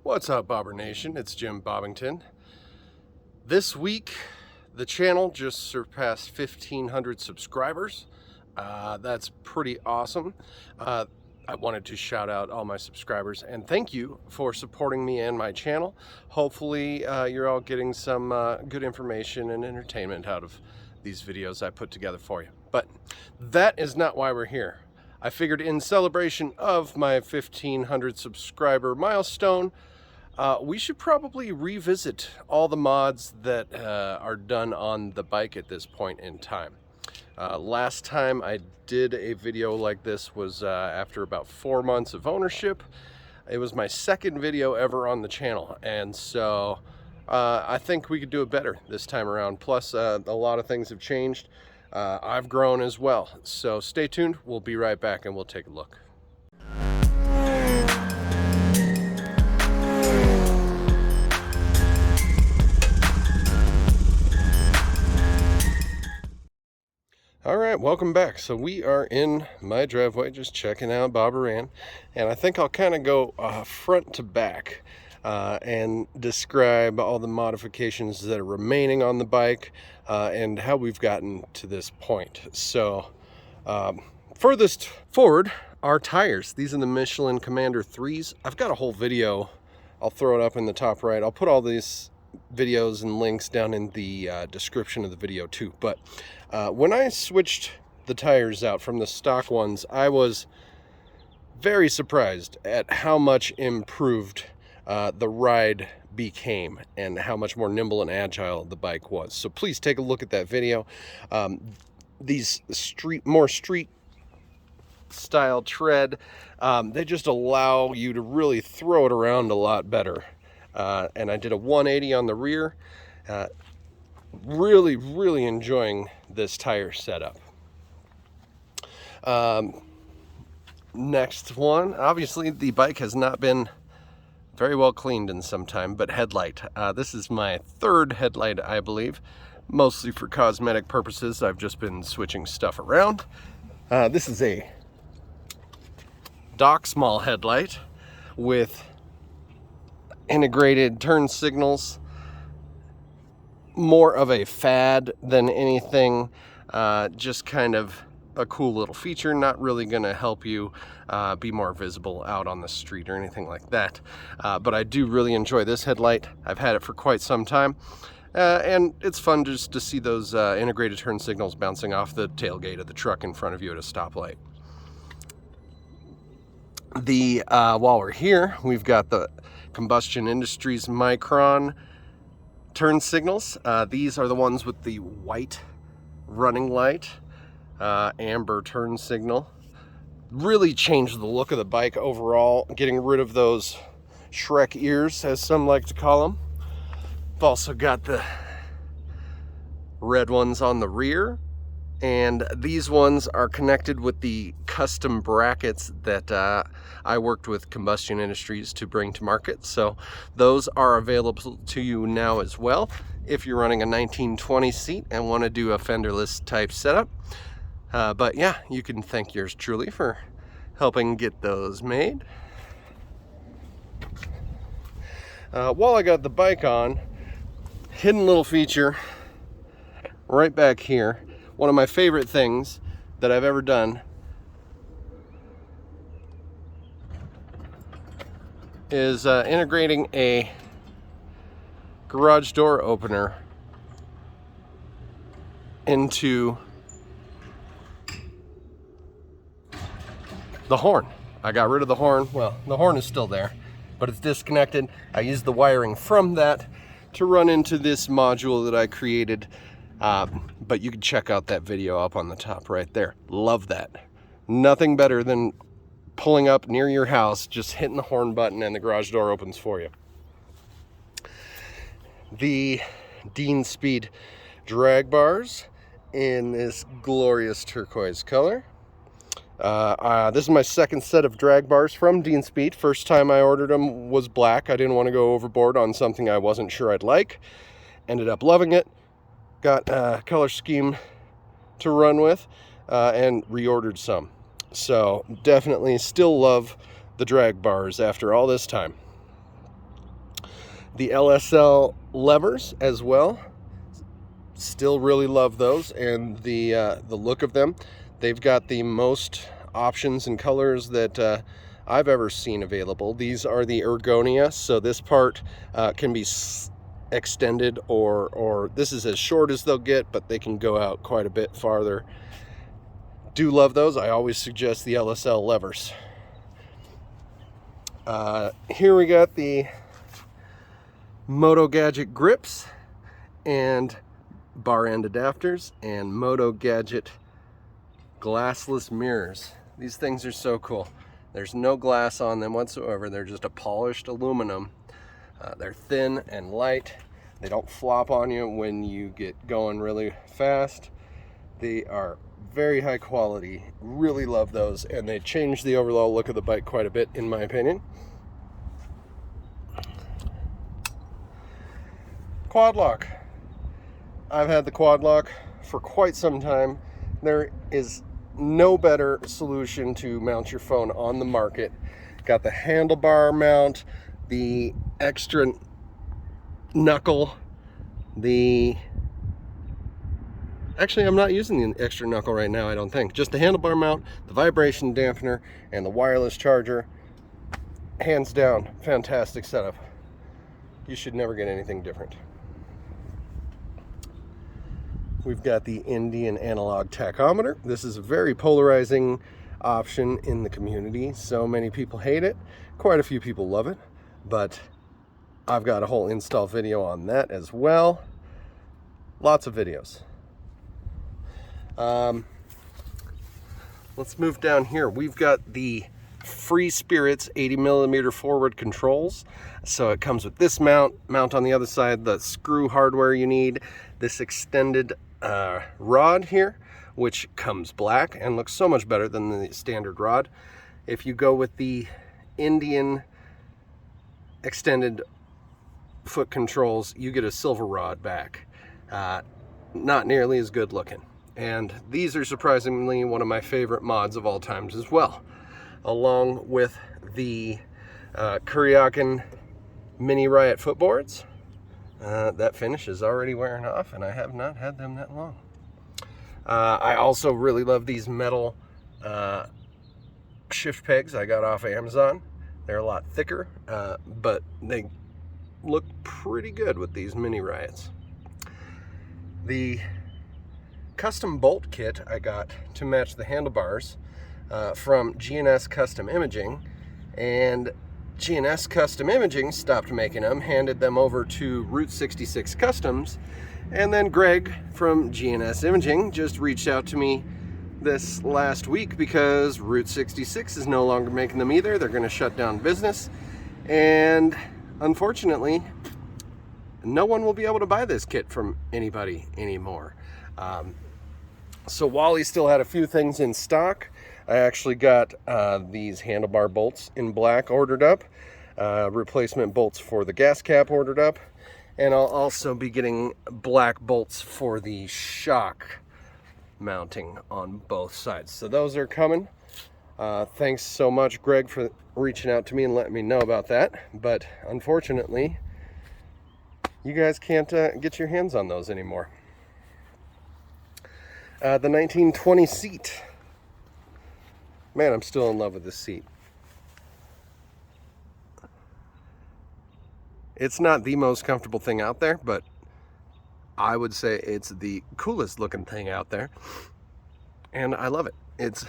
What's up, Bobber Nation? It's Jim Bobbington. This week, the channel just surpassed 1,500 subscribers. That's pretty awesome. I wanted to shout out all my subscribers and thank you for supporting me and my channel. Hopefully, you're all getting some good information and entertainment out of these videos I put together for you. But that is not why we're here. I figured in celebration of my 1,500 subscriber milestone, we should probably revisit all the mods that are done on the bike at this point in time. Last time I did a video like this was after about 4 months of ownership. It was my second video ever on the channel, and so I think we could do it better this time around. Plus, a lot of things have changed. I've grown as well. So stay tuned. We'll be right back and we'll take a look. All right, welcome back. So we are in my driveway, just checking out Bobberan, and I think I'll kind of go front to back and describe all the modifications that are remaining on the bike and how we've gotten to this point. So furthest forward are tires. These are the Michelin Commander 3s. I've got a whole video. I'll throw it up in the top right. I'll put all these videos and links down in the description of the video too. But when I switched the tires out from the stock ones, I was very surprised at how much improved the ride became and how much more nimble and agile the bike was. So please take a look at that video. These more street style tread, they just allow you to really throw it around a lot better. And I did a 180 on the rear. Really enjoying this tire setup. Next one, obviously the bike has not been very well cleaned in some time, but Headlight. This is my third Headlight, I believe, mostly for cosmetic purposes. I've just been switching stuff around. This is a dock small headlight with integrated turn signals. More of a fad than anything, just kind of a cool little feature, not really going to help you be more visible out on the street or anything like that. But I do really enjoy this headlight. I've had it for quite some time, and it's fun just to see those integrated turn signals bouncing off the tailgate of the truck in front of you at a stoplight. While we're here, we've got the Combustion Industries Micron turn signals. These are the ones with the white running light, amber turn signal. Really changed the look of the bike overall, getting rid of those Shrek ears, as some like to call them. I've also got the red ones on the rear, and these ones are connected with the custom brackets that I worked with Combustion Industries to bring to market. So those are available to you now as well if you're running a 1920 seat and want to do a fenderless type setup. But yeah, you can thank yours truly for helping get those made. While I got the bike on, hidden little feature right back here. One of my favorite things that I've ever done is integrating a garage door opener into the horn. I got rid of the horn. Well, the horn is still there, but it's disconnected. I used the wiring from that to run into this module that I created. But you can check out that video up on the top right there. Love that. Nothing better than pulling up near your house, just hitting the horn button and the garage door opens for you. The Dean Speed drag bars in this glorious turquoise color. This is my second set of drag bars from Dean Speed. First time I ordered them was black. I didn't want to go overboard on something I wasn't sure I'd like. Ended up loving it. Got a color scheme to run with and reordered some. So definitely still love the drag bars after all this time. The LSL Levers as well. Still really love those and the look of them. They've got the most options and colors that I've ever seen available. These are the ergonia, so this part can be extended, or this is as short as they'll get, but they can go out quite a bit farther. Do love those. I always suggest the LSL Levers. Here we got the Moto Gadget grips and bar end adapters and Moto Gadget glassless mirrors. These things are so cool. There's no glass on them whatsoever. They're just a polished aluminum. They're thin and light. They don't flop on you when you get going really fast. They are very high quality. Really love those, and they change the overall look of the bike quite a bit, in my opinion. Quadlock. I've had the Quadlock for quite some time. There is no better solution to mount your phone on the market. Got the handlebar mount, the extra knuckle, actually I'm not using the extra knuckle right now, I don't think. Just the handlebar mount, the vibration dampener, and the wireless charger. Hands down, fantastic setup. You should never get anything different. We've got the Indian analog tachometer. This is a very polarizing option in the community. So many people hate it. Quite a few people love it. But I've got a whole install video on that as well. Lots of videos. Let's move down here. We've got the Free Spirits 80mm forward controls. So it comes with this mount on the other side, the screw hardware you need, this extended rod here, which comes black and looks so much better than the standard rod. If you go with the Indian extended foot controls, you get a silver rod back. Not nearly as good looking. And these are surprisingly one of my favorite mods of all times as well, along with the Kuryakin Mini Riot footboards. That finish is already wearing off, and I have not had them that long. I also really love these metal shift pegs I got off Amazon. They're a lot thicker, but they look pretty good with these Mini Riots. The custom bolt kit I got to match the handlebars from G&S Custom Imaging, and G&S Custom Imaging stopped making them, handed them over to Route 66 Customs, and then Greg from G&S Imaging just reached out to me this last week because Route 66 is no longer making them either. They're going to shut down business, and unfortunately no one will be able to buy this kit from anybody anymore. So Wally still had a few things in stock. I actually got these handlebar bolts in black ordered up, replacement bolts for the gas cap ordered up, and I'll also be getting black bolts for the shock mounting on both sides. So those are coming. Thanks so much, Greg, for reaching out to me and letting me know about that. But unfortunately, you guys can't get your hands on those anymore. The 1920 seat. Man, I'm still in love with this seat. It's not the most comfortable thing out there, but I would say it's the coolest looking thing out there. And I love it. It's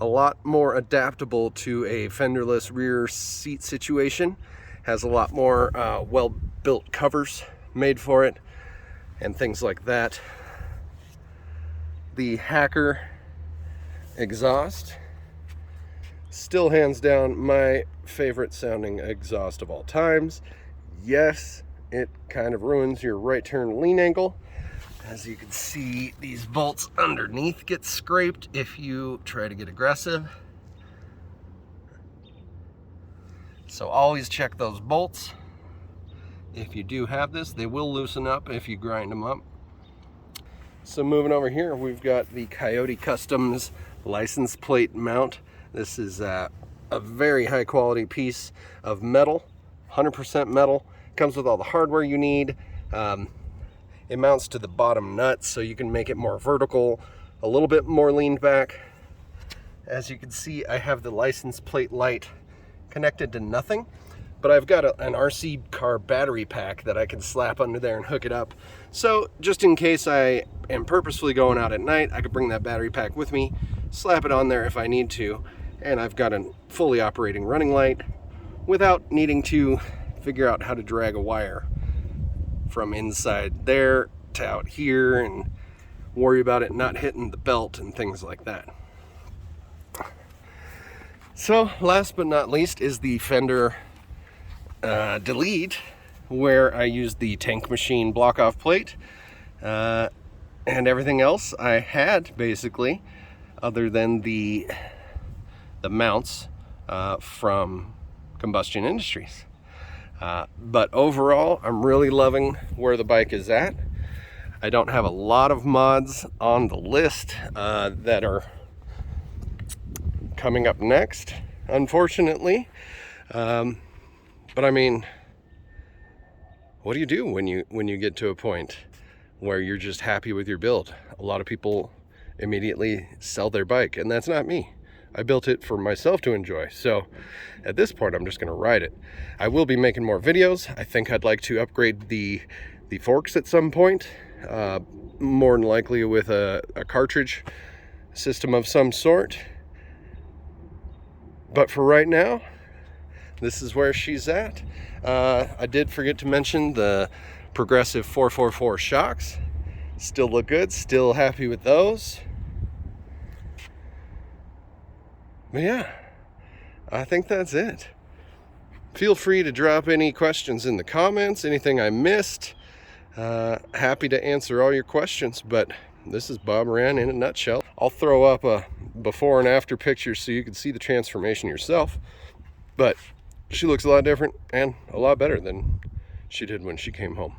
a lot more adaptable to a fenderless rear seat situation. Has a lot more well-built covers made for it and things like that. The Hacker exhaust, still hands down my favorite sounding exhaust of all times. Yes, it kind of ruins your right turn lean angle. As you can see, these bolts underneath get scraped if you try to get aggressive. So always check those bolts. If you do have this, they will loosen up if you grind them up. So moving over here, we've got the Coyote Customs license plate mount. This is a very high quality piece of metal, 100% metal. Comes with all the hardware you need. It mounts to the bottom nut so you can make it more vertical, a little bit more leaned back. As you can see, I have the license plate light connected to nothing, but I've got an RC car battery pack that I can slap under there and hook it up. So just in case I am purposefully going out at night, I could bring that battery pack with me, slap it on there if I need to, and I've got a fully operating running light without needing to figure out how to drag a wire from inside there to out here and worry about it not hitting the belt and things like that. So last but not least is the Fender Delete, where I used the tank machine block off plate, and everything else I had basically, other than the mounts from Combustion Industries. But overall, I'm really loving where the bike is at. I don't have a lot of mods on the list that are coming up next, unfortunately. But I mean, what do you do when you get to a point where you're just happy with your build? A lot of people immediately sell their bike, and that's not me. I built it for myself to enjoy. So at this point, I'm just going to ride it. I will be making more videos. I think I'd like to upgrade the forks at some point, more than likely with a cartridge system of some sort. But for right now, this is where she's at. I did forget to mention the Progressive 444 shocks. Still look good, still happy with those. But yeah, I think that's it. Feel free to drop any questions in the comments, anything I missed. Happy to answer all your questions, but this is Bob Moran in a nutshell. I'll throw up a before and after picture so you can see the transformation yourself. But she looks a lot different and a lot better than she did when she came home.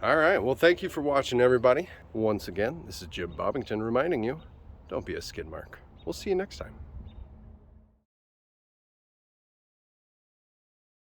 All right, well, thank you for watching, everybody. Once again, this is Jim Bobbington reminding you, don't be a skid mark. We'll see you next time.